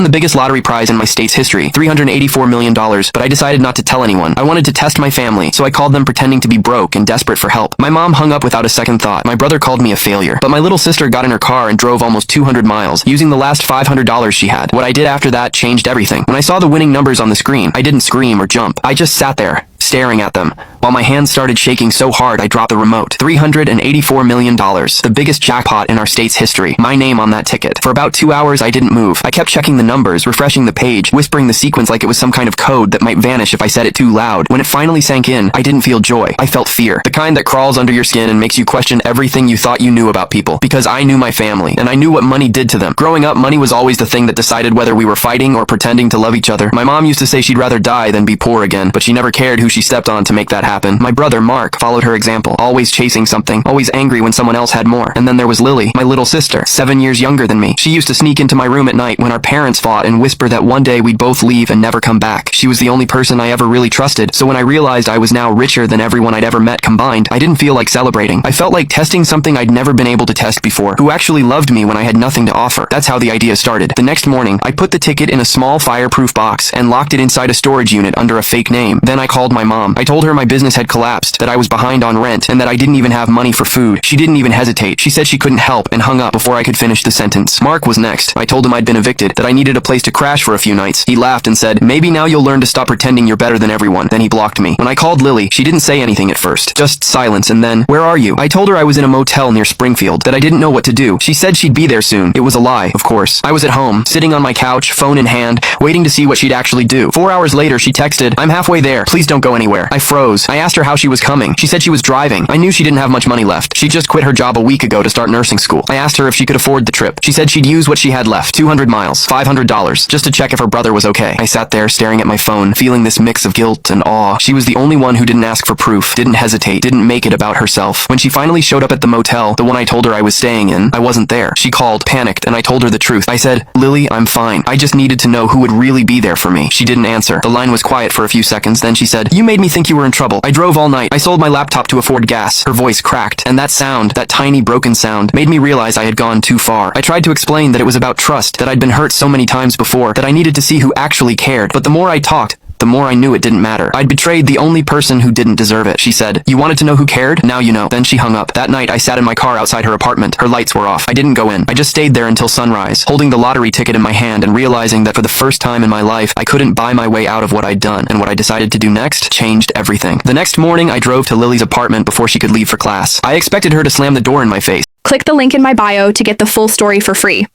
the biggest lottery prize in my state's history, $384 million, but I decided not to tell anyone. I wanted to test my family, so I called them pretending to be broke and desperate for help. My mom hung up without a second thought. My brother called me a failure, but my little sister got in her car and drove almost 200 miles, using the last $500 she had. What I did after that changed everything. When I saw the winning numbers on the screen, I didn't scream or jump. I just sat there, staring at them, while my hands started shaking so hard I dropped the remote. $384 million, the biggest jackpot in our state's history. My name on that ticket. For about 2 hours I didn't move. I kept checking the numbers, refreshing the page, whispering the sequence like it was some kind of code that might vanish if I said it too loud. When it finally sank in, I didn't feel joy. I felt fear. The kind that crawls under your skin and makes you question everything you thought you knew about people. Because I knew my family, and I knew what money did to them. Growing up, money was always the thing that decided whether we were fighting or pretending to love each other. My mom used to say she'd rather die than be poor again, but she never cared who she stepped on to make that happen. My brother, Mark, followed her example, always chasing something, always angry when someone else had more. And then there was Lily, my little sister, 7 years younger than me. She used to sneak into my room at night when our parents fought and whisper that one day we'd both leave and never come back. She was the only person I ever really trusted, so when I realized I was now richer than everyone I'd ever met combined, I didn't feel like celebrating. I felt like testing something I'd never been able to test before, who actually loved me when I had nothing to offer. That's how the idea started. The next morning, I put the ticket in a small fireproof box and locked it inside a storage unit under a fake name. Then I called my mom. I told her my business had collapsed, that I was behind on rent, and that I didn't even have money for food. She didn't even hesitate. She said she couldn't help and hung up before I could finish the sentence. Mark was next. I told him I'd been evicted, that I needed a place to crash for a few nights. He laughed and said, "Maybe now you'll learn to stop pretending you're better than everyone." Then he blocked me. When I called Lily, she didn't say anything at first. Just silence, and then, "Where are you?" I told her I was in a motel near Springfield, that I didn't know what to do. She said she'd be there soon. It was a lie, of course. I was at home, sitting on my couch, phone in hand, waiting to see what she'd actually do. 4 hours later, she texted, "I'm halfway there. Please don't go anywhere." I froze. I asked her how she was coming. She said she was driving. I knew she didn't have much money left. She just quit her job a week ago to start nursing school. I asked her if she could afford the trip. She said she'd use what she had left, 200 miles, $500, just to check if her brother was okay. I sat there staring at my phone, feeling this mix of guilt and awe. She was the only one who didn't ask for proof, didn't hesitate, didn't make it about herself. When she finally showed up at the motel, the one I told her I was staying in, I wasn't there. She called, panicked, and I told her the truth. I said, "Lily, I'm fine. I just needed to know who would really be there for me." She didn't answer. The line was quiet for a few seconds, then she said, "You made me think you were in trouble. I drove all night. I sold my laptop to afford gas." Her voice cracked, and that sound, that tiny broken sound, made me realize I had gone too far. I tried to explain that it was about trust, that I'd been hurt so many times before, that I needed to see who actually cared. But the more I talked, the more I knew it didn't matter. I'd betrayed the only person who didn't deserve it. She said, "You wanted to know who cared? Now you know." Then she hung up. That night, I sat in my car outside her apartment. Her lights were off. I didn't go in. I just stayed there until sunrise, holding the lottery ticket in my hand and realizing that for the first time in my life, I couldn't buy my way out of what I'd done. And what I decided to do next changed everything. The next morning, I drove to Lily's apartment before she could leave for class. I expected her to slam the door in my face. Click the link in my bio to get the full story for free.